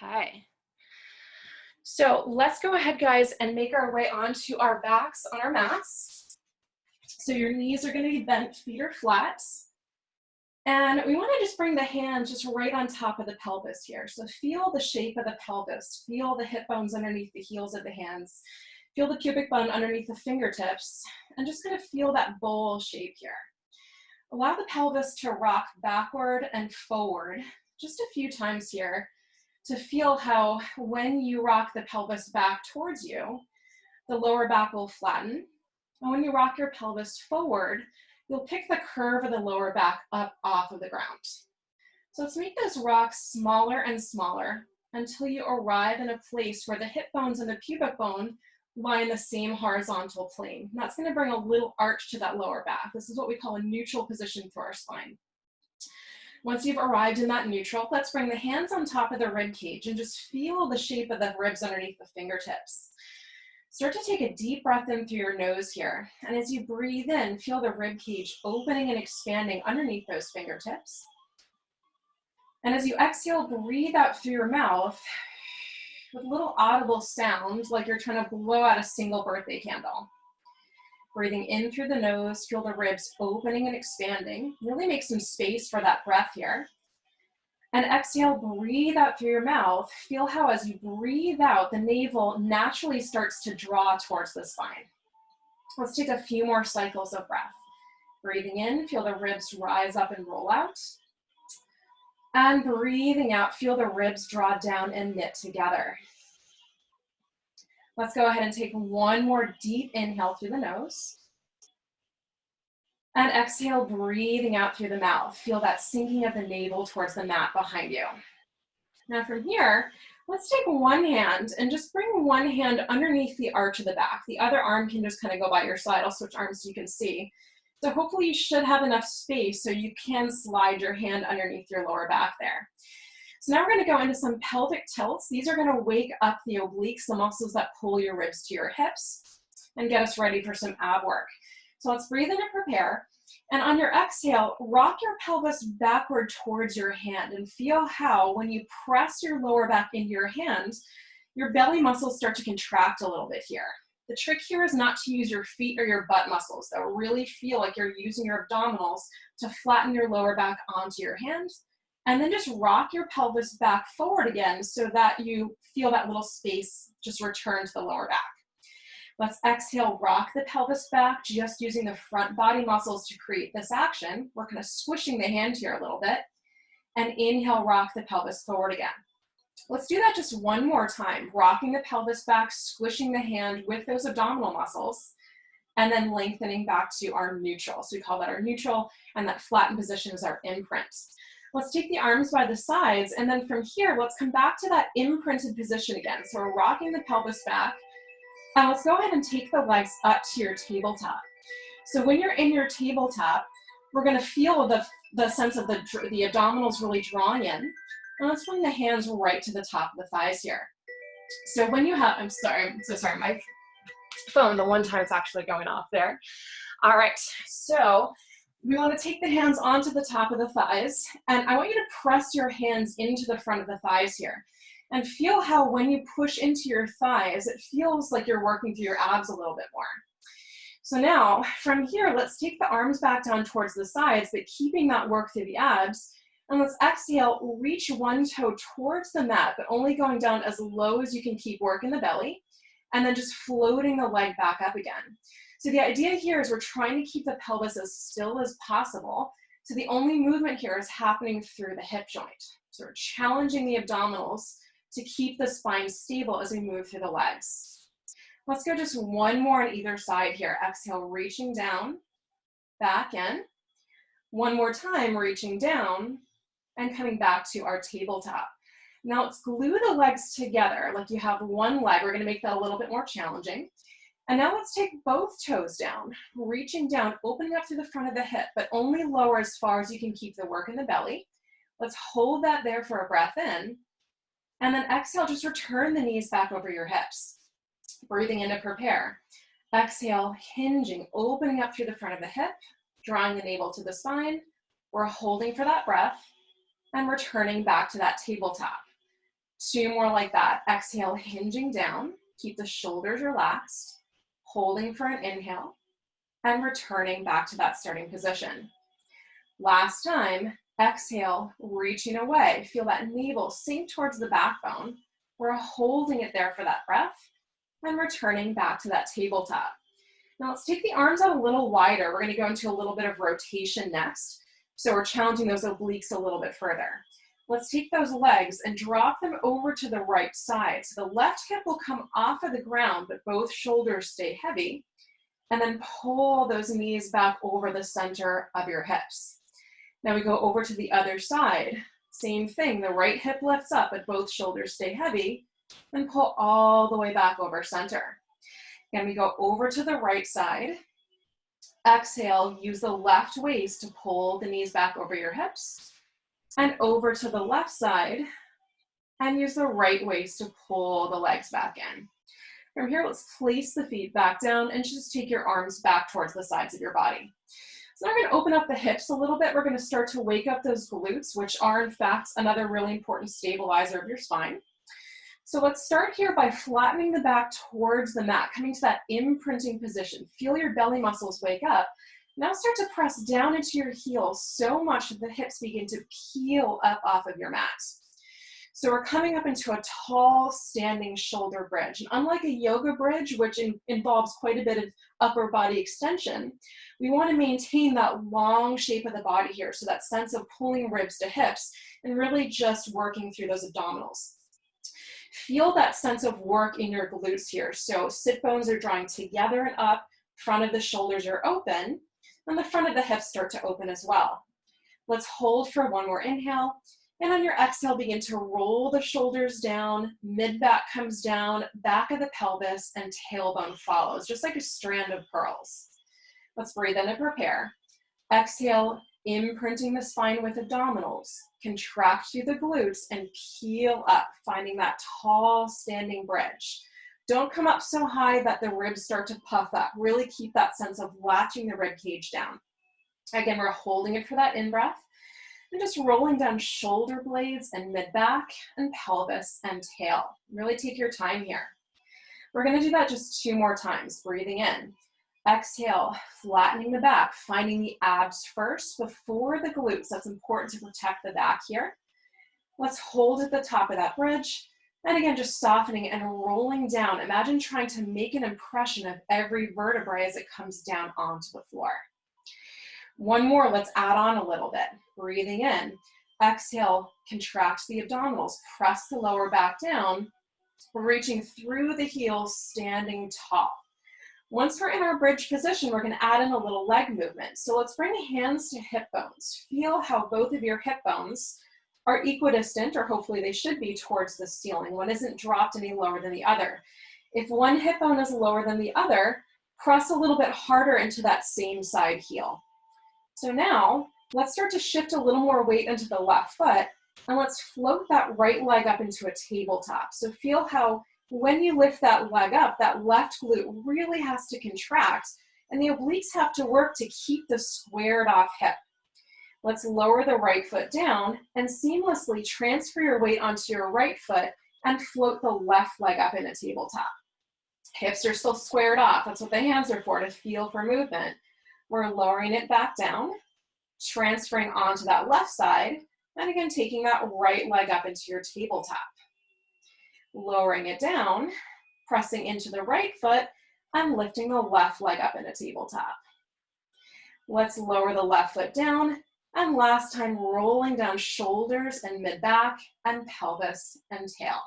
Okay. So let's go ahead, guys, and make our way onto our backs on our mats. So your knees are going to be bent, feet are flat. And we want to just bring the hands just right on top of the pelvis here. So feel the shape of the pelvis. Feel the hip bones underneath the heels of the hands. Feel the pubic bone underneath the fingertips. And just kind of feel that bowl shape here. Allow the pelvis to rock backward and forward just a few times here to feel how when you rock the pelvis back towards you, the lower back will flatten. And when you rock your pelvis forward, you'll pick the curve of the lower back up off of the ground. So let's make this rock smaller and smaller until you arrive in a place where the hip bones and the pubic bone lie in the same horizontal plane. And that's going to bring a little arch to that lower back. This is what we call a neutral position for our spine. Once you've arrived in that neutral, let's bring the hands on top of the rib cage and just feel the shape of the ribs underneath the fingertips. Start to take a deep breath in through your nose here. And as you breathe in, feel the rib cage opening and expanding underneath those fingertips. And as you exhale, breathe out through your mouth with a little audible sound like you're trying to blow out a single birthday candle. Breathing in through the nose, feel the ribs opening and expanding. Really make some space for that breath here. And exhale, breathe out through your mouth. Feel how as you breathe out, the navel naturally starts to draw towards the spine. Let's take a few more cycles of breath. Breathing in, feel the ribs rise up and roll out. And breathing out, feel the ribs draw down and knit together. Let's go ahead and take one more deep inhale through the nose. And exhale, breathing out through the mouth. Feel that sinking of the navel towards the mat behind you. Now from here, let's take one hand and just bring one hand underneath the arch of the back. The other arm can just kind of go by your side. I'll switch arms so you can see. So hopefully you should have enough space so you can slide your hand underneath your lower back there. So now we're going to go into some pelvic tilts. These are going to wake up the obliques, the muscles that pull your ribs to your hips, and get us ready for some ab work. So let's breathe in and prepare. And on your exhale, rock your pelvis backward towards your hand and feel how when you press your lower back into your hand, your belly muscles start to contract a little bit here. The trick here is not to use your feet or your butt muscles. That really feel like you're using your abdominals to flatten your lower back onto your hand. And then just rock your pelvis back forward again so that you feel that little space just return to the lower back. Let's exhale, rock the pelvis back, just using the front body muscles to create this action. We're kind of squishing the hand here a little bit. And inhale, rock the pelvis forward again. Let's do that just one more time. Rocking the pelvis back, squishing the hand with those abdominal muscles, and then lengthening back to our neutral. So we call that our neutral, and that flattened position is our imprint. Let's take the arms by the sides, and then from here, let's come back to that imprinted position again. So we're rocking the pelvis back. Now let's go ahead and take the legs up to your tabletop. So when you're in your tabletop, we're going to feel the sense of the abdominals really drawing in. And let's bring the hands right to the top of the thighs here. So when you have, I'm so sorry, my phone, the one time it's actually going off there. All right, so we want to take the hands onto the top of the thighs, and I want you to press your hands into the front of the thighs here. And feel how when you push into your thighs, it feels like you're working through your abs a little bit more. So now, from here, let's take the arms back down towards the sides, but keeping that work through the abs. And let's exhale, reach one toe towards the mat, but only going down as low as you can keep working the belly, and then just floating the leg back up again. So the idea here is we're trying to keep the pelvis as still as possible. So the only movement here is happening through the hip joint. So we're challenging the abdominals to keep the spine stable as we move through the legs. Let's go just one more on either side here. Exhale, reaching down, back in. One more time, reaching down and coming back to our tabletop. Now let's glue the legs together like you have one leg. We're going to make that a little bit more challenging. And now let's take both toes down, reaching down, opening up through the front of the hip, but only lower as far as you can keep the work in the belly. Let's hold that there for a breath in. And then exhale, just return the knees back over your hips. Breathing in to prepare. Exhale, hinging, opening up through the front of the hip, drawing the navel to the spine. We're holding for that breath and returning back to that tabletop. 2 more like that. Exhale, hinging down. Keep the shoulders relaxed, holding for an inhale, and returning back to that starting position. Last time, exhale, reaching away. Feel that navel sink towards the backbone. We're holding it there for that breath, and returning back to that tabletop. Now let's take the arms out a little wider. We're going to go into a little bit of rotation next. So we're challenging those obliques a little bit further. Let's take those legs and drop them over to the right side. So the left hip will come off of the ground, but both shoulders stay heavy. And then pull those knees back over the center of your hips. Now we go over to the other side. Same thing, the right hip lifts up, but both shoulders stay heavy. And pull all the way back over center. And we go over to the right side. Exhale, use the left waist to pull the knees back over your hips. And over to the left side. And use the right waist to pull the legs back in. From here, let's place the feet back down and just take your arms back towards the sides of your body. So now we're going to open up the hips a little bit. We're going to start to wake up those glutes, which are in fact another really important stabilizer of your spine. So let's start here by flattening the back towards the mat, coming to that imprinting position. Feel your belly muscles wake up. Now start to press down into your heels so much that the hips begin to peel up off of your mat. So we're coming up into a tall standing shoulder bridge. And unlike a yoga bridge, which involves quite a bit of upper body extension, we want to maintain that long shape of the body here. So that sense of pulling ribs to hips and really just working through those abdominals. Feel that sense of work in your glutes here. So sit bones are drawing together and up, front of the shoulders are open, and the front of the hips start to open as well. Let's hold for one more inhale. And on your exhale, begin to roll the shoulders down, mid-back comes down, back of the pelvis, and tailbone follows, just like a strand of pearls. Let's breathe in and prepare. Exhale, imprinting the spine with abdominals. Contract through the glutes and peel up, finding that tall standing bridge. Don't come up so high that the ribs start to puff up. Really keep that sense of latching the rib cage down. Again, we're holding it for that in-breath. And just rolling down shoulder blades and mid-back and pelvis and tail. Really take your time here. We're going to do that just 2 more times. Breathing in. Exhale, flattening the back, finding the abs first before the glutes. That's important to protect the back here. Let's hold at the top of that bridge. And again, just softening and rolling down. Imagine trying to make an impression of every vertebrae as it comes down onto the floor. One more, let's add on a little bit. Breathing in. Exhale, contract the abdominals. Press the lower back down. Reaching through the heels, standing tall. Once we're in our bridge position, we're going to add in a little leg movement. So let's bring hands to hip bones. Feel how both of your hip bones are equidistant, or hopefully they should be, towards the ceiling. One isn't dropped any lower than the other. If one hip bone is lower than the other, press a little bit harder into that same side heel. So now, let's start to shift a little more weight into the left foot, and let's float that right leg up into a tabletop. So feel how when you lift that leg up, that left glute really has to contract, and the obliques have to work to keep the squared off hip. Let's lower the right foot down and seamlessly transfer your weight onto your right foot and float the left leg up in a tabletop. Hips are still squared off. That's what the hands are for, to feel for movement. We're lowering it back down, transferring onto that left side, and again, taking that right leg up into your tabletop. Lowering it down, pressing into the right foot, and lifting the left leg up in a tabletop. Let's lower the left foot down, and last time, rolling down shoulders and mid-back, and pelvis and tail.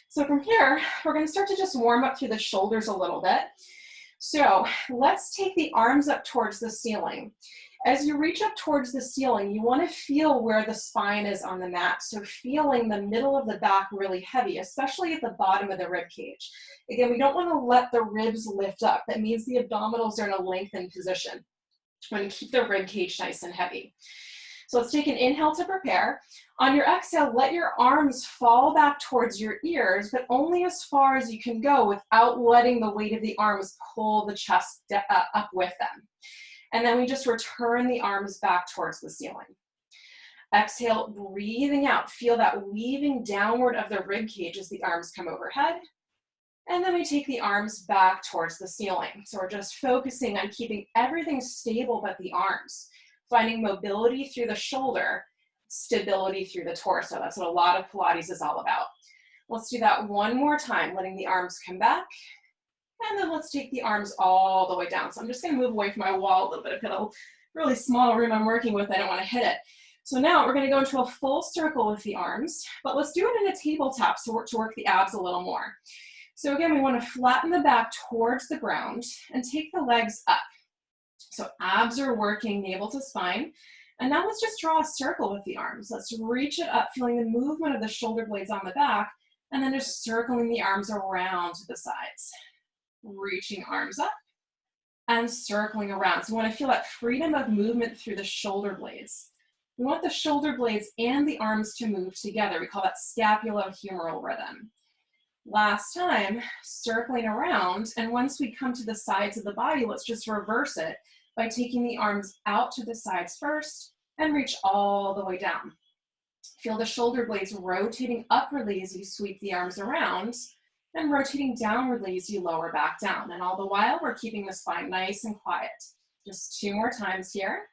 So from here, we're going to start to just warm up through the shoulders a little bit. So let's take the arms up towards the ceiling. As you reach up towards the ceiling, you want to feel where the spine is on the mat. So feeling the middle of the back really heavy, especially at the bottom of the rib cage. Again, we don't want to let the ribs lift up. That means the abdominals are in a lengthened position. We want to keep the rib cage nice and heavy. So let's take an inhale to prepare. On your exhale, let your arms fall back towards your ears, but only as far as you can go without letting the weight of the arms pull the chest up with them. And then we just return the arms back towards the ceiling. Exhale, breathing out. Feel that weaving downward of the rib cage as the arms come overhead. And then we take the arms back towards the ceiling. So we're just focusing on keeping everything stable but the arms, finding mobility through the shoulder, stability through the torso. That's what a lot of Pilates is all about. Let's do that one more time, letting the arms come back. And then let's take the arms all the way down. So I'm just gonna move away from my wall a little bit. I've got a really small room I'm working with. I don't wanna hit it. So now we're gonna go into a full circle with the arms, but let's do it in a table tap to work the abs a little more. So again, we wanna flatten the back towards the ground and take the legs up. So abs are working, navel to spine. And now let's just draw a circle with the arms. Let's reach it up, feeling the movement of the shoulder blades on the back, and then just circling the arms around to the sides. Reaching arms up and circling around. So we want to feel that freedom of movement through the shoulder blades. We want the shoulder blades and the arms to move together. We call that scapulohumeral rhythm. Last time, circling around, and once we come to the sides of the body, let's just reverse it by taking the arms out to the sides first and reach all the way down. Feel the shoulder blades rotating upwardly as you sweep the arms around and rotating downwardly as you lower back down. And all the while, we're keeping the spine nice and quiet. Just 2 more times here.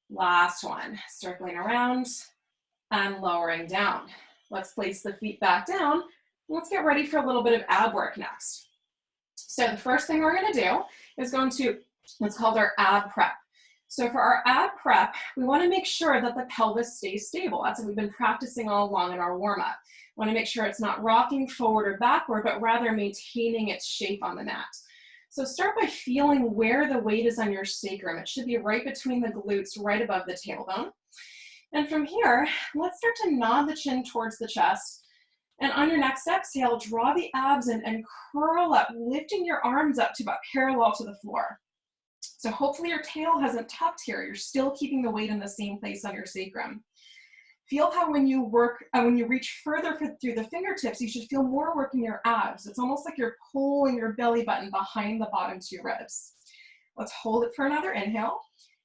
Last one, circling around and lowering down. Let's place the feet back down. Let's get ready for a little bit of ab work next. So the first thing we're gonna do is going to what's called our ab prep. So for our ab prep, we wanna make sure that the pelvis stays stable. That's what we've been practicing all along in our warm-up. We wanna make sure it's not rocking forward or backward, but rather maintaining its shape on the mat. So start by feeling where the weight is on your sacrum. It should be right between the glutes, right above the tailbone. And from here, let's start to nod the chin towards the chest. And on your next exhale, draw the abs in and curl up, lifting your arms up to about parallel to the floor. So hopefully your tail hasn't tucked here. You're still keeping the weight in the same place on your sacrum. Feel how when you reach further through the fingertips, you should feel more work in your abs. It's almost like you're pulling your belly button behind the bottom 2 ribs. Let's hold it for another inhale.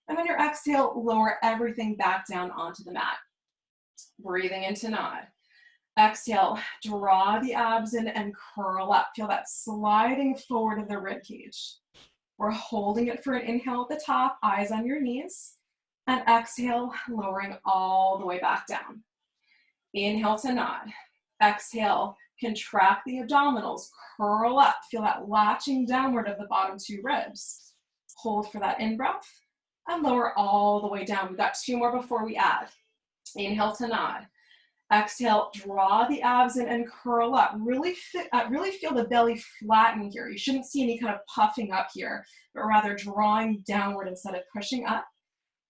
And on your exhale, lower everything back down onto the mat. Breathing into nod. Exhale, draw the abs in and curl up. Feel that sliding forward of the rib cage. We're holding it for an inhale at the top, eyes on your knees. And exhale, lowering all the way back down. Inhale to nod. Exhale, contract the abdominals, curl up. Feel that latching downward of the bottom 2 ribs. Hold for that in-breath and lower all the way down. We've got 2 more before we add. Inhale to nod. Exhale, draw the abs in and curl up. Really feel the belly flatten here. You shouldn't see any kind of puffing up here, but rather drawing downward instead of pushing up.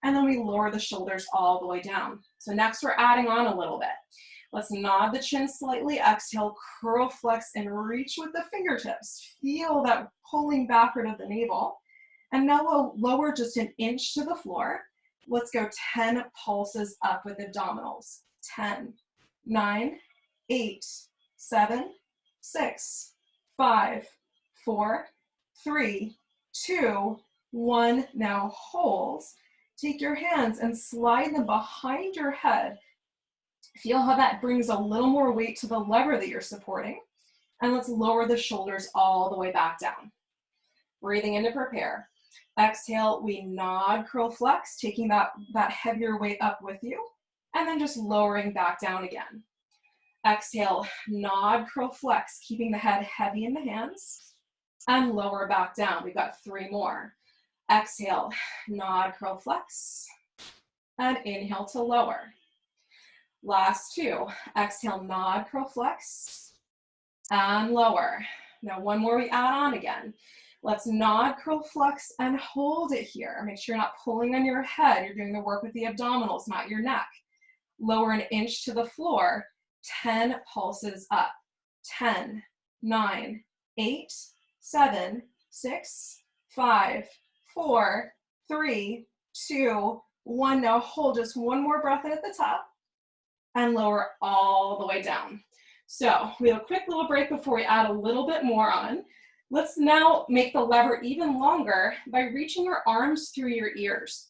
And then we lower the shoulders all the way down. So next we're adding on a little bit. Let's nod the chin slightly, exhale, curl, flex, and reach with the fingertips. Feel that pulling backward of the navel. And now we'll lower just an inch to the floor. Let's go 10 pulses up with abdominals. 10, 9, 8, 7, 6, 5, 4, 3, 2, 1. Now hold. Take your hands and slide them behind your head. Feel how that brings a little more weight to the lever that you're supporting. And let's lower the shoulders all the way back down. Breathing in to prepare. Exhale, we nod, curl, flex, taking that heavier weight up with you. And then just lowering back down again. Exhale, nod, curl, flex, keeping the head heavy in the hands. And lower back down. We've got 3 more. Exhale, nod, curl, flex, and inhale to lower. Last 2. Exhale, nod, curl, flex, and lower. Now 1 more, we add on again. Let's nod, curl, flex, and hold it here. Make sure you're not pulling on your head. You're doing the work with the abdominals, not your neck. Lower an inch to the floor. 10 pulses up. 10, 9, 8, 7, 6, 5, 4, 3, 2, 1. Now hold just 1 more breath in at the top and lower all the way down. So we have a quick little break before we add a little bit more on. Let's now make the lever even longer by reaching your arms through your ears.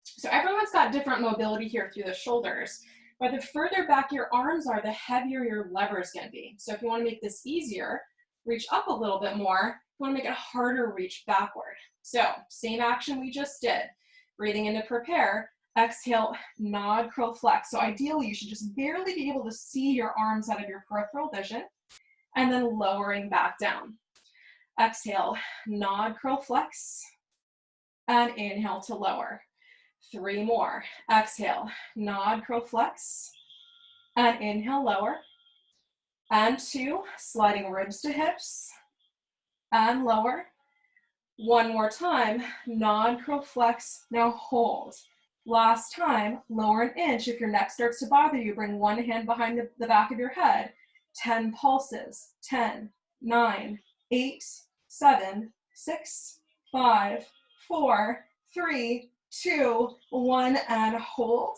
So everyone's got different mobility here through the shoulders, but the further back your arms are, the heavier your lever is going to be. So if you want to make this easier, reach up a little bit more. If you want to make it harder, reach backward. So same action we just did. Breathing in to prepare. Exhale, nod, curl, flex. So ideally, you should just barely be able to see your arms out of your peripheral vision, and then lowering back down. Exhale, nod, curl, flex, and inhale to lower. 3 more. Exhale, nod, curl, flex, and inhale, lower. And 2, sliding ribs to hips, and lower. 1 more time, nod, curl, flex, now hold. Last time, lower an inch. If your neck starts to bother you, bring one hand behind the back of your head. 10 pulses, 10, 9, 8, 7, 6, 5, 4, 3, 2, 1, and hold.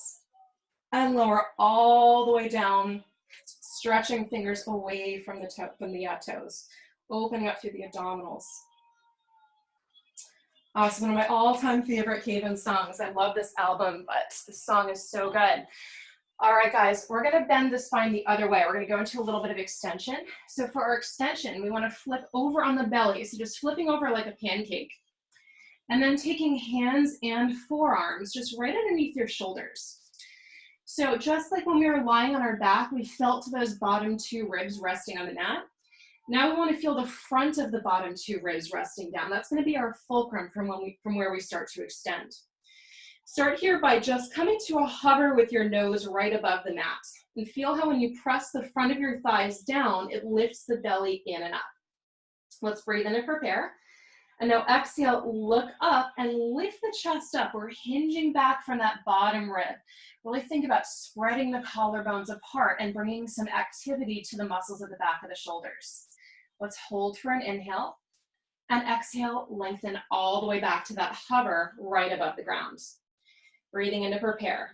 And lower all the way down, stretching fingers away from the toes, opening up through the abdominals. It's one of my all-time favorite Cave-In songs. I love this album, but this song is so good. All right, guys, we're gonna bend the spine the other way. We're gonna go into a little bit of extension. So for our extension, we wanna flip over on the belly. So just flipping over like a pancake. And then taking hands and forearms just right underneath your shoulders. So just like when we were lying on our back, we felt those bottom 2 ribs resting on the mat. Now we want to feel the front of the bottom 2 ribs resting down. That's going to be our fulcrum from where we start to extend. Start here by just coming to a hover with your nose right above the mat. And feel how when you press the front of your thighs down, it lifts the belly in and up. Let's breathe in and prepare. And now exhale, look up and lift the chest up. We're hinging back from that bottom rib. Really think about spreading the collarbones apart and bringing some activity to the muscles at the back of the shoulders. Let's hold for an inhale, and exhale, lengthen all the way back to that hover right above the ground. Breathing in to prepare.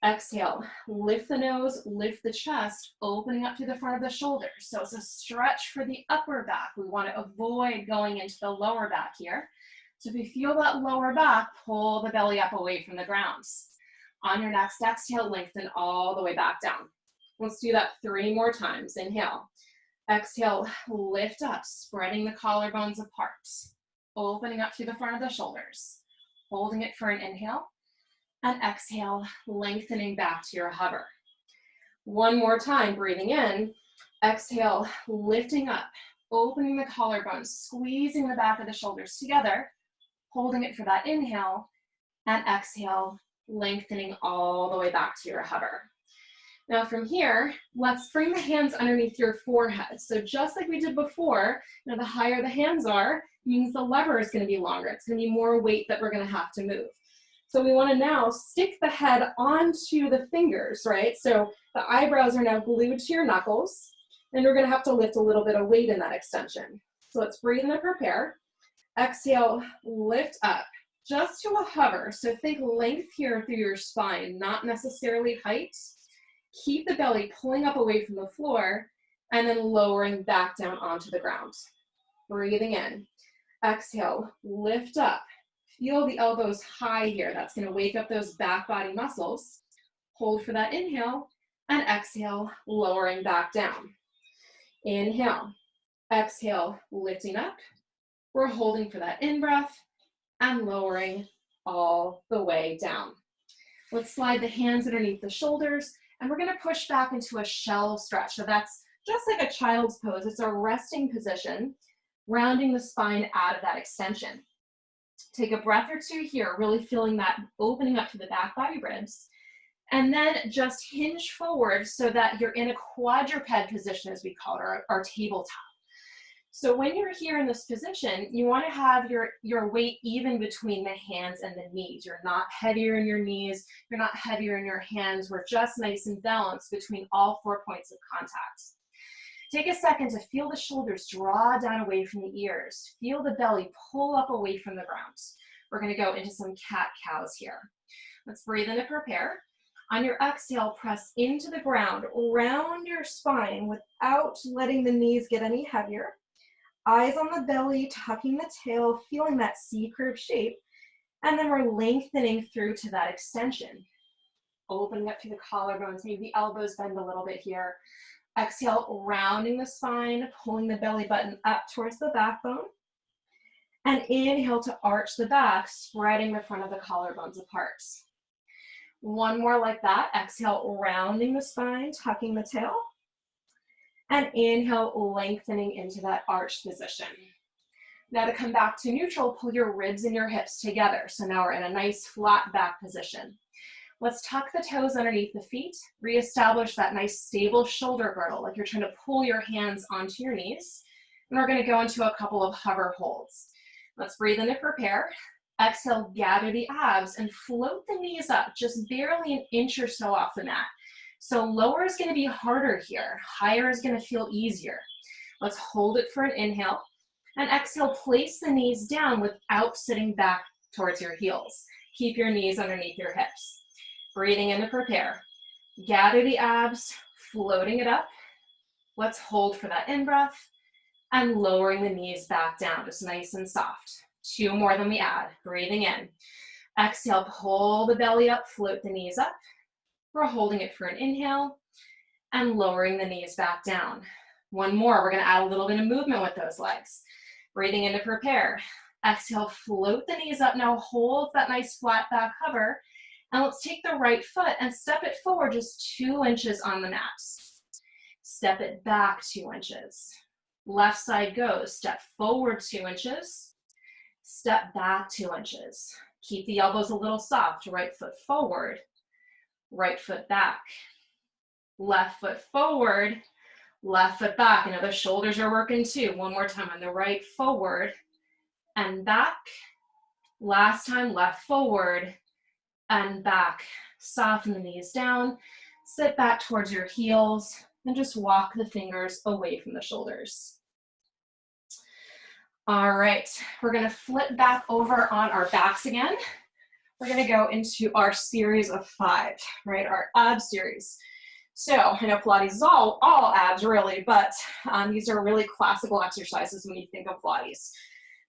Exhale, lift the nose, lift the chest, opening up through the front of the shoulders. So it's a stretch for the upper back. We want to avoid going into the lower back here. So if you feel that lower back, pull the belly up away from the ground. On your next exhale, lengthen all the way back down. Let's do that 3 more times. Inhale. Exhale, lift up, spreading the collarbones apart, opening up through the front of the shoulders, holding it for an inhale, and exhale, lengthening back to your hover. 1 more time, breathing in, exhale, lifting up, opening the collarbones, squeezing the back of the shoulders together, holding it for that inhale, and exhale, lengthening all the way back to your hover. Now from here, let's bring the hands underneath your forehead. So just like we did before, the higher the hands are, means the lever is going to be longer. It's going to be more weight that we're going to have to move. So we want to now stick the head onto the fingers, right? So the eyebrows are now glued to your knuckles, and we're going to have to lift a little bit of weight in that extension. So let's breathe in and prepare. Exhale, lift up, just to a hover. So think length here through your spine, not necessarily height. Keep the belly pulling up away from the floor and then lowering back down onto the ground. Breathing in. Exhale, lift up. Feel the elbows high here. That's going to wake up those back body muscles. Hold for that inhale and exhale, lowering back down. Inhale. Exhale, lifting up. We're holding for that in-breath and lowering all the way down. Let's slide the hands underneath the shoulders. And we're going to push back into a shell stretch. So that's just like a child's pose. It's a resting position, rounding the spine out of that extension. Take a breath or 2 here, really feeling that opening up to the back body ribs. And then just hinge forward so that you're in a quadruped position, as we call it, or tabletop. So when you're here in this position, you want to have your weight even between the hands and the knees. You're not heavier in your knees. You're not heavier in your hands. We're just nice and balanced between all 4 points of contact. Take a second to feel the shoulders draw down away from the ears. Feel the belly pull up away from the ground. We're going to go into some cat-cows here. Let's breathe in to prepare. On your exhale, press into the ground, round your spine without letting the knees get any heavier. Eyes on the belly, tucking the tail, feeling that C-curve shape. And then we're lengthening through to that extension. Opening up through the collarbones, maybe the elbows bend a little bit here. Exhale, rounding the spine, pulling the belly button up towards the backbone. And inhale to arch the back, spreading the front of the collarbones apart. One more like that. Exhale, rounding the spine, tucking the tail. And inhale, lengthening into that arched position. Now to come back to neutral, pull your ribs and your hips together. So now we're in a nice flat back position. Let's tuck the toes underneath the feet, reestablish that nice stable shoulder girdle, like you're trying to pull your hands onto your knees. And we're gonna go into a couple of hover holds. Let's breathe in to prepare. Exhale, gather the abs and float the knees up, just barely an inch or so off the mat. So lower is gonna be harder here. Higher is gonna feel easier. Let's hold it for an inhale. And exhale, place the knees down without sitting back towards your heels. Keep your knees underneath your hips. Breathing in to prepare. Gather the abs, floating it up. Let's hold for that in-breath and lowering the knees back down, just nice and soft. 2 more than we add. Breathing in. Exhale, pull the belly up, float the knees up. We're holding it for an inhale and lowering the knees back down. 1 more. We're going to add a little bit of movement with those legs. Breathing in to prepare. Exhale, float the knees up. Now hold that nice flat back hover. And let's take the right foot and step it forward just 2 inches on the mat. Step it back 2 inches. Left side goes. Step forward 2 inches. Step back 2 inches. Keep the elbows a little soft. Right foot forward. Right foot back. Left foot forward. Left foot back. I know the shoulders are working too. 1 more time on the right, forward and back. Last time, left forward and back. Soften the knees down. Sit back towards your heels and just walk the fingers away from the shoulders. All right, we're gonna flip back over on our backs again. We're gonna go into our series of 5, right? Our ab series. So I know Pilates is all abs really, but these are really classical exercises when you think of Pilates.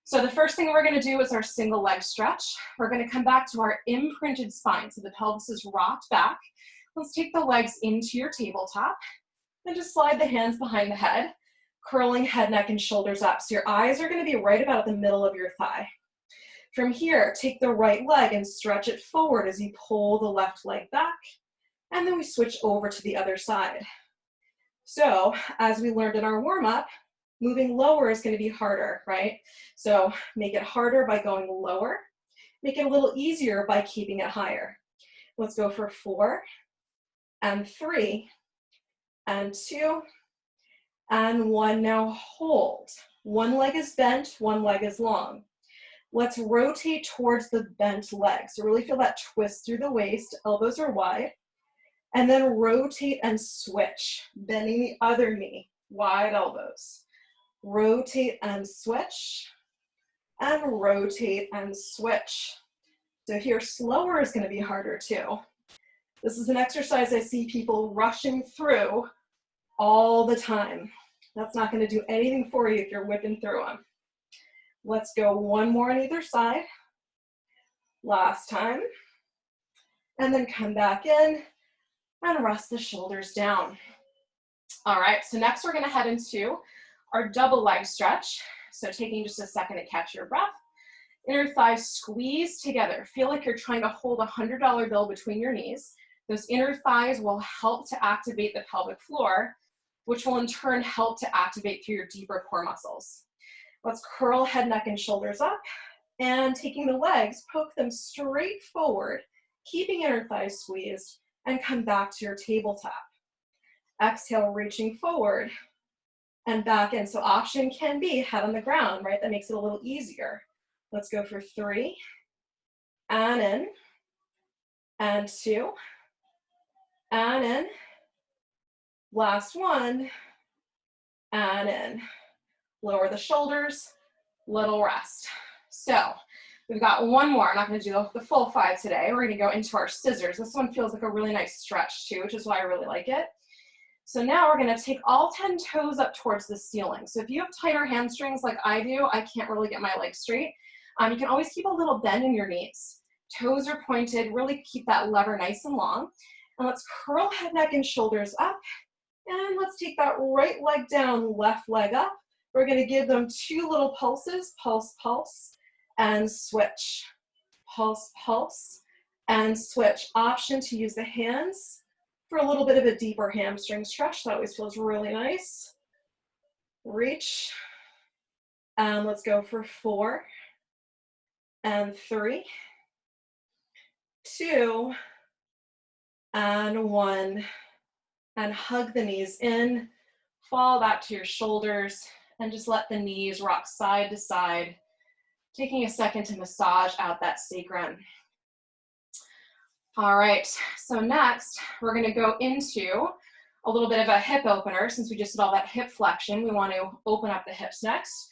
So the first thing we're gonna do is our single leg stretch. We're gonna come back to our imprinted spine. So the pelvis is rocked back. Let's take the legs into your tabletop and just slide the hands behind the head, curling head, neck, and shoulders up. So your eyes are gonna be right about at the middle of your thigh. From here, take the right leg and stretch it forward as you pull the left leg back. And then we switch over to the other side. So as we learned in our warm-up, moving lower is going to be harder, right? So make it harder by going lower. Make it a little easier by keeping it higher. Let's go for 4 and 3 and 2 and 1. Now hold. 1 leg is bent, 1 leg is long. Let's rotate towards the bent leg. So really feel that twist through the waist, elbows are wide. And then rotate and switch, bending the other knee, wide elbows. Rotate and switch, and rotate and switch. So here, slower is going to be harder too. This is an exercise I see people rushing through all the time. That's not going to do anything for you if you're whipping through them. Let's go 1 more on either side. Last time. And then come back in and rest the shoulders down. All right, so next we're gonna head into our double leg stretch. So taking just a second to catch your breath. Inner thighs squeeze together. Feel like you're trying to hold a $100 bill between your knees. Those inner thighs will help to activate the pelvic floor, which will in turn help to activate through your deeper core muscles. Let's curl head, neck, and shoulders up. And taking the legs, poke them straight forward, keeping inner thighs squeezed, and come back to your tabletop. Exhale, reaching forward and back in. So option can be head on the ground, right? That makes it a little easier. Let's go for 3 and in, and 2 and in. Last 1 and in. Lower the shoulders, little rest. So we've got 1 more. I'm not going to do the full 5 today. We're going to go into our scissors. This one feels like a really nice stretch too, which is why I really like it. So now we're going to take all 10 toes up towards the ceiling. So if you have tighter hamstrings like I do, I can't really get my legs straight. You can always keep a little bend in your knees. Toes are pointed, really keep that lever nice and long. And let's curl head, neck, and shoulders up. And let's take that right leg down, left leg up. We're gonna give them 2 little pulses, pulse, pulse, and switch. Pulse, pulse, and switch. Option to use the hands for a little bit of a deeper hamstring stretch. That always feels really nice. Reach. And let's go for 4, and 3, 2, and 1. And hug the knees in, fall back to your shoulders, and just let the knees rock side to side, taking a second to massage out that sacrum. All right, so next we're gonna go into a little bit of a hip opener. Since we just did all that hip flexion, we want to open up the hips next.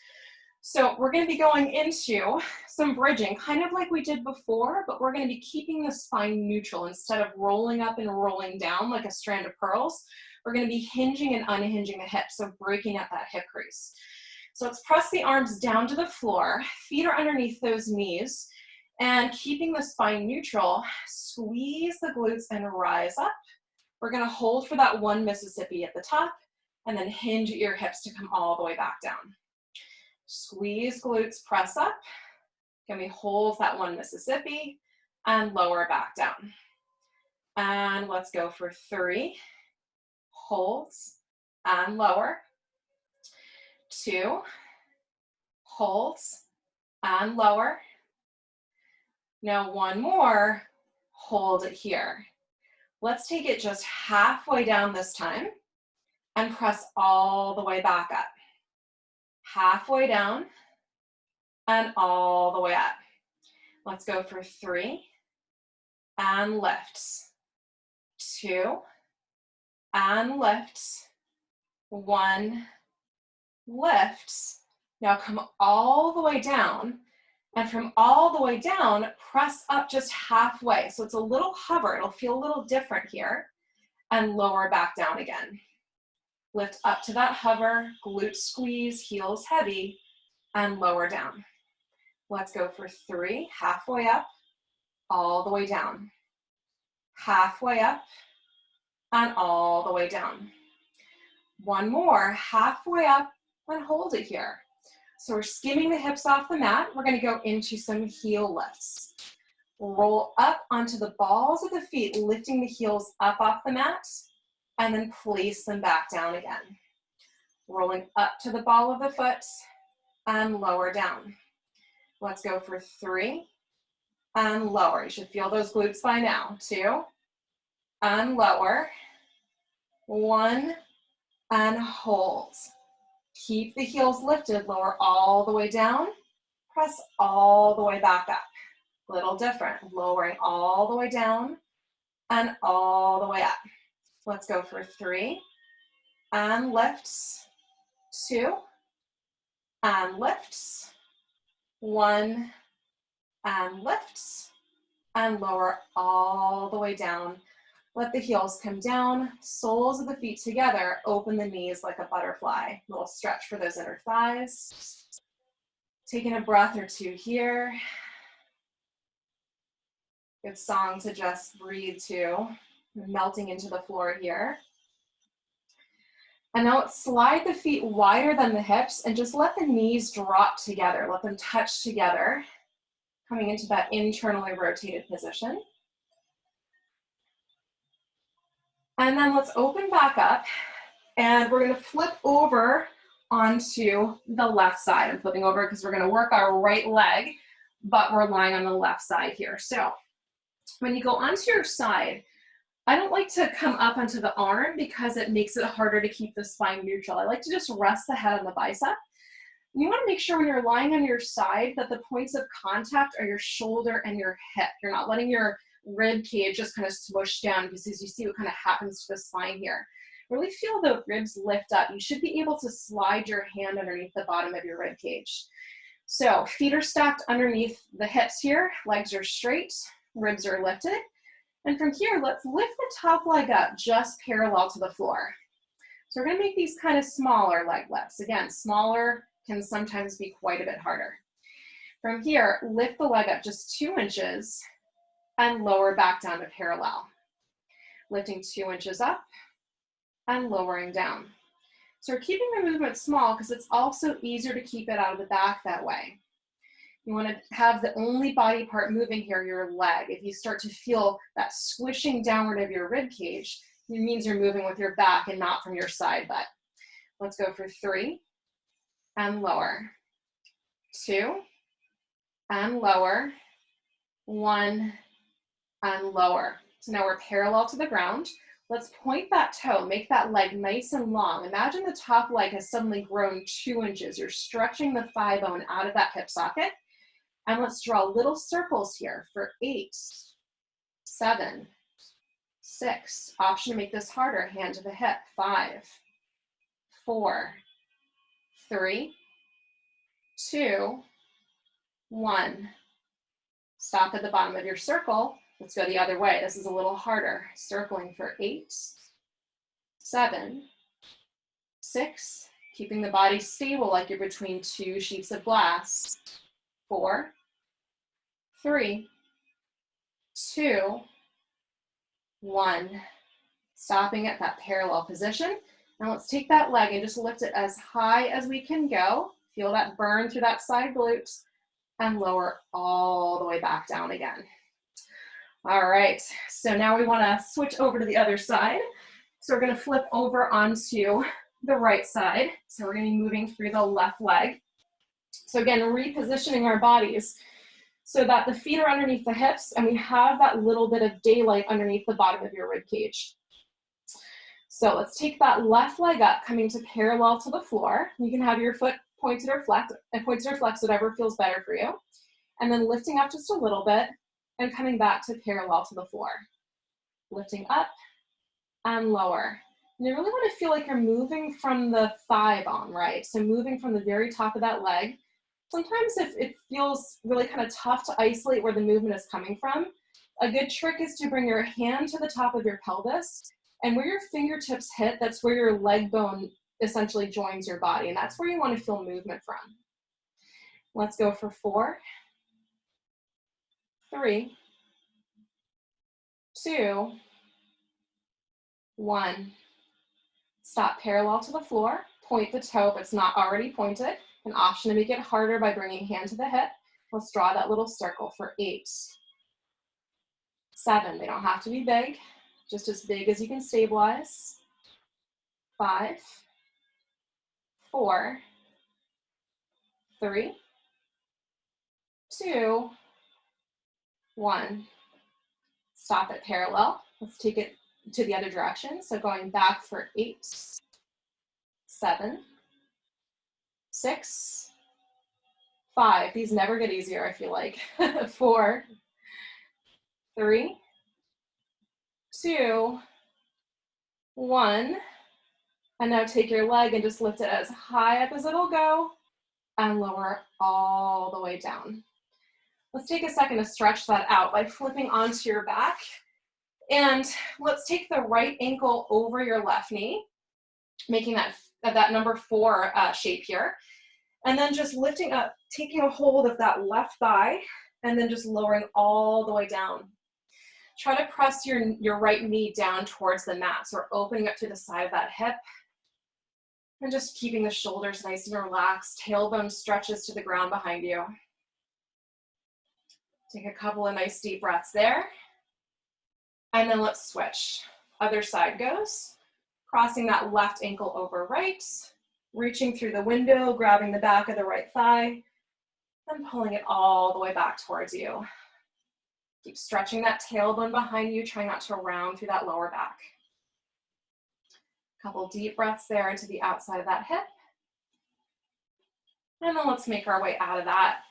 So we're gonna be going into some bridging, kind of like we did before, but we're gonna be keeping the spine neutral. Instead of rolling up and rolling down like a strand of pearls, we're gonna be hinging and unhinging the hips, so breaking up that hip crease. So let's press the arms down to the floor, feet are underneath those knees, and keeping the spine neutral, squeeze the glutes and rise up. We're gonna hold for that 1 Mississippi at the top, and then hinge your hips to come all the way back down. Squeeze glutes, press up. Can we hold that 1 Mississippi and lower back down? And let's go for 3, holds and lower. 2, holds and lower. Now 1 more, hold it here. Let's take it just halfway down this time and press all the way back up. Halfway down and all the way up. Let's go for 3 and lifts. 2 and lifts. 1, lifts. Now come all the way down, and from all the way down, press up just halfway. So it's a little hover, it'll feel a little different here, and lower back down again. Lift up to that hover, glute squeeze, heels heavy, and lower down. Let's go for 3, halfway up, all the way down. Halfway up, and all the way down. 1 more, halfway up, and hold it here. So we're skimming the hips off the mat. We're gonna go into some heel lifts. Roll up onto the balls of the feet, lifting the heels up off the mat, and then place them back down again. Rolling up to the ball of the foot and lower down. Let's go for 3 and lower. You should feel those glutes by now. 2 and lower. 1 and hold. Keep the heels lifted, lower all the way down. Press all the way back up. Little different, lowering all the way down and all the way up. Let's go for 3 and lifts. 2 and lifts. 1 and lifts, and lower all the way down. Let the heels come down, soles of the feet together, open the knees like a butterfly. Little stretch for those inner thighs. Taking a breath or 2 here. Good song to just breathe to, melting into the floor here. And now let's slide the feet wider than the hips and just let the knees drop together. Let them touch together, coming into that internally rotated position. And then let's open back up, and we're gonna flip over onto the left side. I'm flipping over because we're gonna work our right leg, but we're lying on the left side here. So when you go onto your side, I don't like to come up onto the arm because it makes it harder to keep the spine neutral. I like to just rest the head on the bicep. You want to make sure when you're lying on your side that the points of contact are your shoulder and your hip. You're not letting your rib cage just kind of swoosh down, because as you see what kind of happens to the spine here. Really feel the ribs lift up. You should be able to slide your hand underneath the bottom of your rib cage. So feet are stacked underneath the hips here, legs are straight, ribs are lifted. And from here, let's lift the top leg up just parallel to the floor. So we're gonna make these kind of smaller leg lifts. Again, smaller can sometimes be quite a bit harder. From here, lift the leg up just 2 inches and lower back down to parallel. Lifting 2 inches up and lowering down. So we're keeping the movement small because it's also easier to keep it out of the back that way. You want to have the only body part moving here, your leg. If you start to feel that squishing downward of your rib cage, it means you're moving with your back and not from your side butt. Let's go for 3 and lower. 2 and lower. 1 and lower. So now we're parallel to the ground. Let's point that toe, make that leg nice and long. Imagine the top leg has suddenly grown 2 inches. You're stretching the thigh bone out of that hip socket. And let's draw little circles here for 8, 7, 6. Option to make this harder, hand to the hip. 5, 4, 3, 2, 1. Stop at the bottom of your circle. Let's go the other way. This is a little harder. Circling for 8, 7, 6. Keeping the body stable like you're between 2 sheets of glass. 4, 3, 2, 1. Stopping at that parallel position. Now let's take that leg and just lift it as high as we can go. Feel that burn through that side glute and lower all the way back down again. All right, so now we want to switch over to the other side. So we're going to flip over onto the right side. So we're going to be moving through the left leg. So again, repositioning our bodies so that the feet are underneath the hips and we have that little bit of daylight underneath the bottom of your rib cage. So let's take that left leg up, coming to parallel to the floor. You can have your foot pointed or flexed, whatever feels better for you. And then lifting up just a little bit and coming back to parallel to the floor. Lifting up and lower. And you really want to feel like you're moving from the thigh bone, right? So moving from the very top of that leg. Sometimes if it feels really kind of tough to isolate where the movement is coming from, a good trick is to bring your hand to the top of your pelvis, and where your fingertips hit, that's where your leg bone essentially joins your body, and that's where you want to feel movement from. Let's go for 4, 3, 2, 1. Stop parallel to the floor. Point the toe if it's not already pointed. An option to make it harder by bringing hand to the hip. Let's draw that little circle for 8, 7. They don't have to be big, just as big as you can stabilize. 5, 4, 3, 2, 1. Stop it parallel. Let's take it to the other direction. So going back for 8, 7, 6, 5. These never get easier, I feel like. 4, 3, 2, 1. And now take your leg and just lift it as high up as it'll go and lower all the way down. Let's take a second to stretch that out by flipping onto your back. And let's take the right ankle over your left knee, making that number 4 shape here. And then just lifting up, taking a hold of that left thigh, and then just lowering all the way down. Try to press your right knee down towards the mat. So we're opening up to the side of that hip. And just keeping the shoulders nice and relaxed. Tailbone stretches to the ground behind you. Take a couple of nice deep breaths there. And then let's switch. Other side goes. Crossing that left ankle over right. Reaching through the window, grabbing the back of the right thigh. And pulling it all the way back towards you. Keep stretching that tailbone behind you. Try not to round through that lower back. Couple deep breaths there into the outside of that hip. And then let's make our way out of that.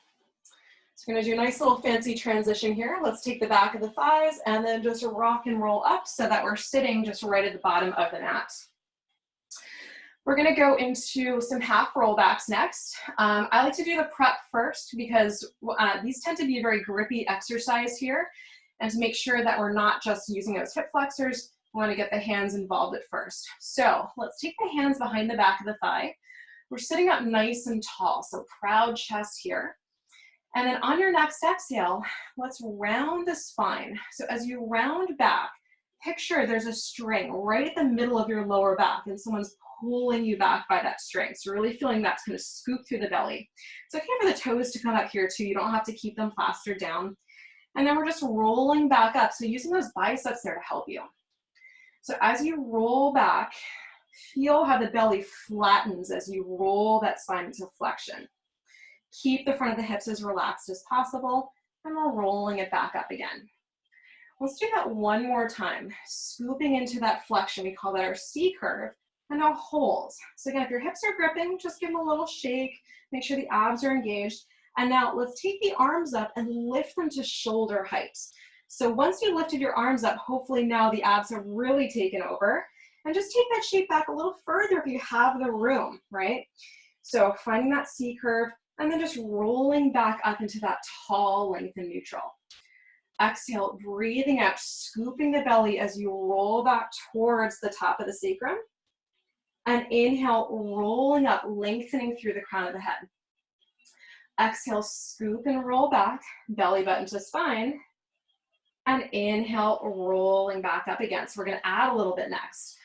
So we're going to do a nice little fancy transition here. Let's take the back of the thighs and then just rock and roll up so that we're sitting just right at the bottom of the mat. We're going to go into some half rollbacks next. I like to do the prep first because these tend to be a very grippy exercise here. And to make sure that we're not just using those hip flexors, we want to get the hands involved at first. So let's take the hands behind the back of the thigh. We're sitting up nice and tall, so proud chest here. And then on your next exhale, let's round the spine. So as you round back, picture there's a string right at the middle of your lower back and someone's pulling you back by that string. So really feeling that's going to scoop through the belly. It's okay for the toes to come up here too. You don't have to keep them plastered down. And then we're just rolling back up. So using those biceps there to help you. So as you roll back, feel how the belly flattens as you roll that spine into flexion. Keep the front of the hips as relaxed as possible, and we're rolling it back up again. Let's do that one more time. Scooping into that flexion, we call that our C curve, and now hold. So again, if your hips are gripping, just give them a little shake, make sure the abs are engaged, and now let's take the arms up and lift them to shoulder height. So once you lifted your arms up, hopefully now the abs have really taken over, and just take that shape back a little further if you have the room, right? So finding that C curve, and then just rolling back up into that tall length in neutral. Exhale, breathing out, scooping the belly as you roll back towards the top of the sacrum. And inhale, rolling up, lengthening through the crown of the head. Exhale, scoop and roll back, belly button to spine. And inhale, rolling back up again. So we're going to add a little bit next.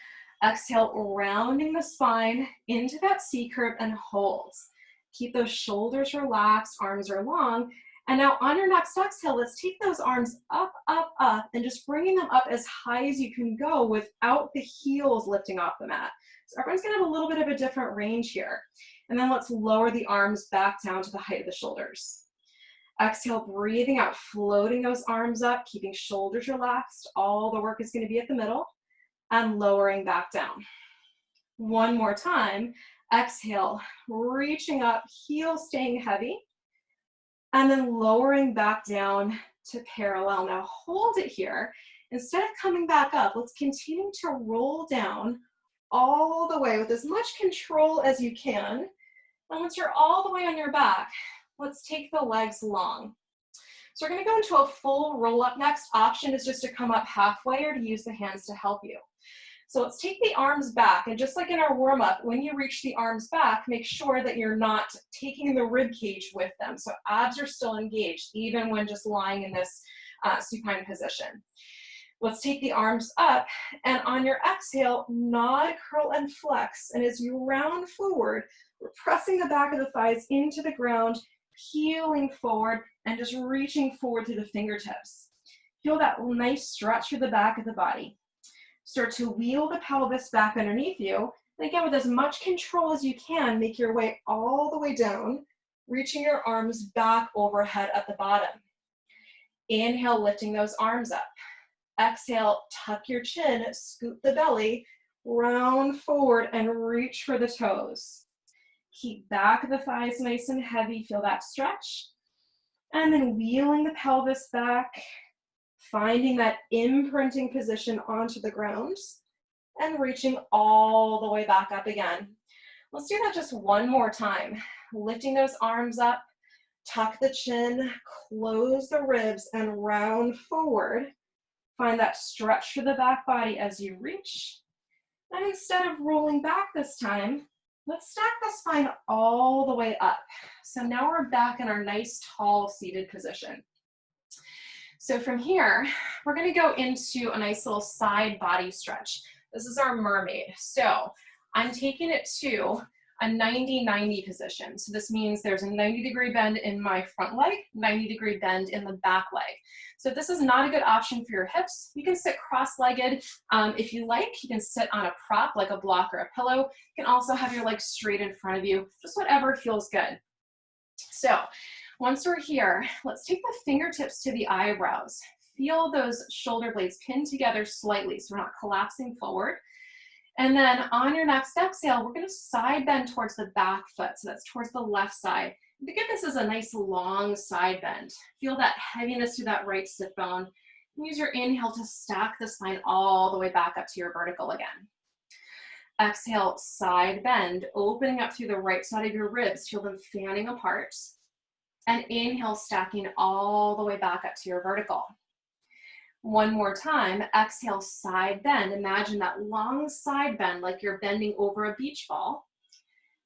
Exhale, rounding the spine into that C curve and hold. Keep those shoulders relaxed, arms are long. And now on your next exhale, let's take those arms up, up, up, and just bringing them up as high as you can go without the heels lifting off the mat. So everyone's gonna have a little bit of a different range here. And then let's lower the arms back down to the height of the shoulders. Exhale, breathing out, floating those arms up, keeping shoulders relaxed. All the work is gonna be at the middle, and lowering back down. One more time. Exhale, reaching up, heels staying heavy, and then lowering back down to parallel. Now hold it here. Instead of coming back up, let's continue to roll down all the way with as much control as you can. And once you're all the way on your back, let's take the legs long. So we're gonna go into a full roll up next. Option is just to come up halfway or to use the hands to help you. So let's take the arms back, and just like in our warm-up, when you reach the arms back, make sure that you're not taking the rib cage with them. So abs are still engaged, even when just lying in this supine position. Let's take the arms up, and on your exhale, nod, curl, and flex. And as you round forward, we're pressing the back of the thighs into the ground, peeling forward, and just reaching forward through the fingertips. Feel that nice stretch through the back of the body. Start to wheel the pelvis back underneath you. And again, with as much control as you can, make your way all the way down, reaching your arms back overhead at the bottom. Inhale, lifting those arms up. Exhale, tuck your chin, scoop the belly, round forward, and reach for the toes. Keep back of the thighs nice and heavy. Feel that stretch. And then wheeling the pelvis back, finding that imprinting position onto the ground, and reaching all the way back up again. Let's do that just one more time. Lifting those arms up, tuck the chin, close the ribs, and round forward. Find that stretch through the back body as you reach. And instead of rolling back this time, let's stack the spine all the way up. So now we're back in our nice, tall, seated position. So from here, we're gonna go into a nice little side body stretch. This is our mermaid. So I'm taking it to a 90-90 position. So this means there's a 90-degree bend in my front leg, 90-degree bend in the back leg. So if this is not a good option for your hips, you can sit cross-legged. If you like, you can sit on a prop like a block or a pillow. You can also have your legs straight in front of you, just whatever feels good. So once we're here, let's take the fingertips to the eyebrows. Feel those shoulder blades pinned together slightly so we're not collapsing forward. And then on your next exhale, we're going to side bend towards the back foot. So that's towards the left side. Think of this as a nice long side bend. Feel that heaviness through that right sit bone. Use your inhale to stack the spine all the way back up to your vertical again. Exhale, side bend, opening up through the right side of your ribs. Feel them fanning apart. And inhale, stacking all the way back up to your vertical. One more time, exhale, side bend. Imagine that long side bend like you're bending over a beach ball,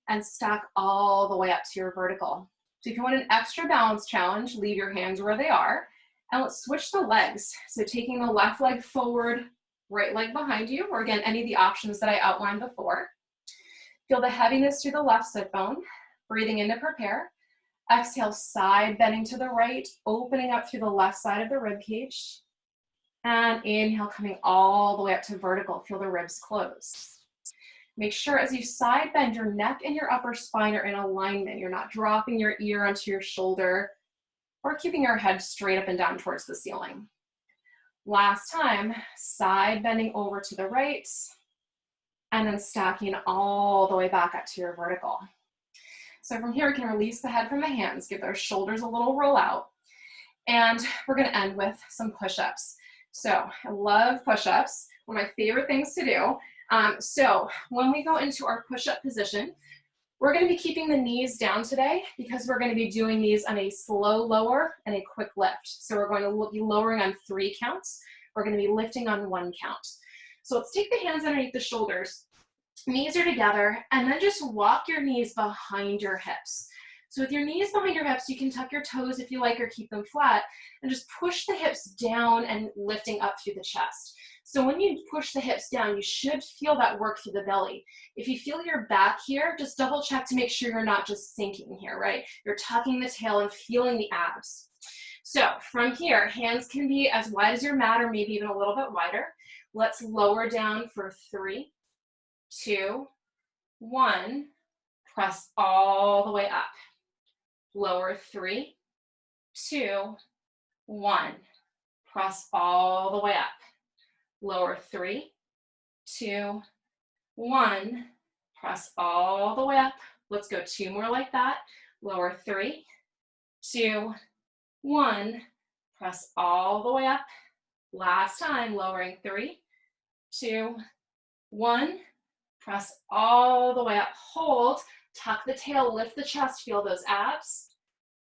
and stack all the way up to your vertical. So if you want an extra balance challenge, leave your hands where they are. And let's switch the legs. So taking the left leg forward, right leg behind you, or again, any of the options that I outlined before. Feel the heaviness through the left sit bone. Breathing in to prepare. Exhale, side bending to the right, opening up through the left side of the rib cage. And inhale, coming all the way up to vertical. Feel the ribs close. Make sure as you side bend, your neck and your upper spine are in alignment. You're not dropping your ear onto your shoulder or keeping your head straight up and down towards the ceiling. Last time, side bending over to the right, and then stacking all the way back up to your vertical. So from here, we can release the head from the hands, give our shoulders a little roll out, and we're gonna end with some push-ups. So I love push-ups, one of my favorite things to do. So when we go into our push-up position, we're going to be keeping the knees down today because we're going to be doing these on a slow lower and a quick lift. So we're going to be lowering on 3 counts. We're going to be lifting on 1 count. So let's take the hands underneath the shoulders. Knees are together, and then just walk your knees behind your hips. So with your knees behind your hips, you can tuck your toes if you like or keep them flat, and just push the hips down and lifting up through the chest. So when you push the hips down, you should feel that work through the belly. If you feel your back here, just double check to make sure you're not just sinking here, right? You're tucking the tail and feeling the abs. So from here, hands can be as wide as your mat or maybe even a little bit wider. Let's lower down for 3, 2, 1. Press all the way up. Lower 3, 2, 1. Press all the way up. Lower 3, 2, 1. Press all the way up. Let's go 2 more like that. Lower 3, 2, 1. Press all the way up. Last time, lowering 3, 2, 1. Press all the way up. Hold. Tuck the tail, lift the chest, feel those abs,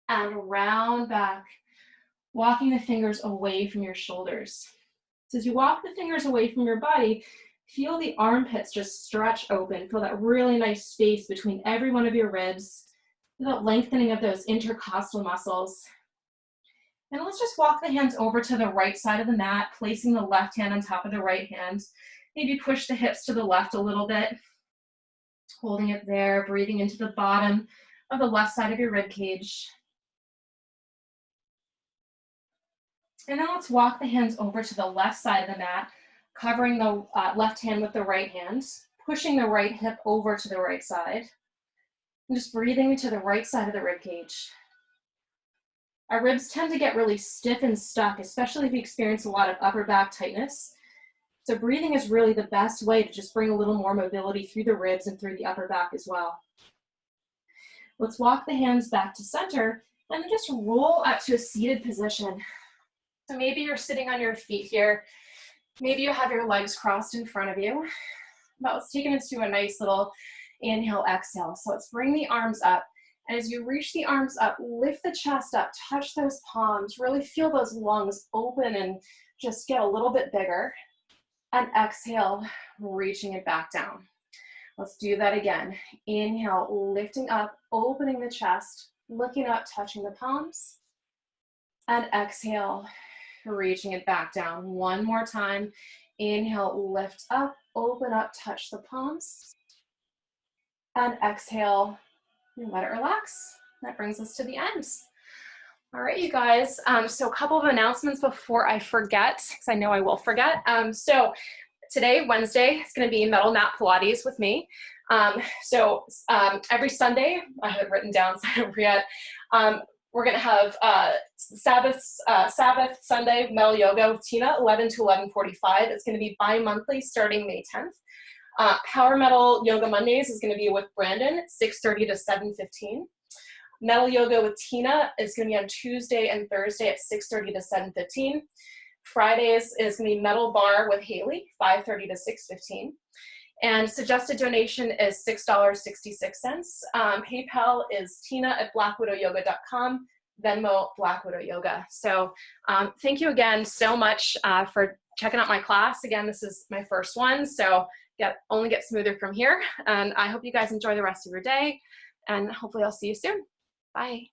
and round back, walking the fingers away from your shoulders. So as you walk the fingers away from your body, feel the armpits just stretch open. Feel that really nice space between every one of your ribs. Feel that lengthening of those intercostal muscles. And let's just walk the hands over to the right side of the mat, placing the left hand on top of the right hand. Maybe push the hips to the left a little bit. Holding it there, breathing into the bottom of the left side of your rib cage. And now let's walk the hands over to the left side of the mat, covering the left hand with the right hand, pushing the right hip over to the right side, and just breathing into the right side of the rib cage. Our ribs tend to get really stiff and stuck, especially if you experience a lot of upper back tightness. So breathing is really the best way to just bring a little more mobility through the ribs and through the upper back as well. Let's walk the hands back to center and then just roll up to a seated position. So maybe you're sitting on your feet here. Maybe you have your legs crossed in front of you. But let's take it into a nice little inhale, exhale. So let's bring the arms up. And as you reach the arms up, lift the chest up, touch those palms, really feel those lungs open and just get a little bit bigger. And exhale, reaching it back down. Let's do that again. Inhale, lifting up, opening the chest, looking up, touching the palms. And exhale, reaching it back down. One more time. Inhale, lift up, open up, touch the palms. And exhale, and let it relax. That brings us to the end. All right, you guys, so a couple of announcements before I forget, because I know I will forget. So today, Wednesday, it's going to be Metal Mat Pilates with me. Every Sunday, I have it written down, so I don't forget, we're going to have Sabbath Sunday Metal Yoga with Tina, 11 to 11:45. It's going to be bi-monthly starting May 10th. Power Metal Yoga Mondays is going to be with Brandyn at 6:30 to 7:15. Metal Yoga with Tina is going to be on Tuesday and Thursday at 6:30 to 7:15. Fridays is going to be Metal Barre with Haley, 5:30 to 6:15. And suggested donation is $6.66. PayPal is tina@blackwidowyoga.com. Venmo, Black Widow Yoga. So thank you again so much for checking out my class. Again, this is my first one, so only get smoother from here. And I hope you guys enjoy the rest of your day, and hopefully I'll see you soon. Bye.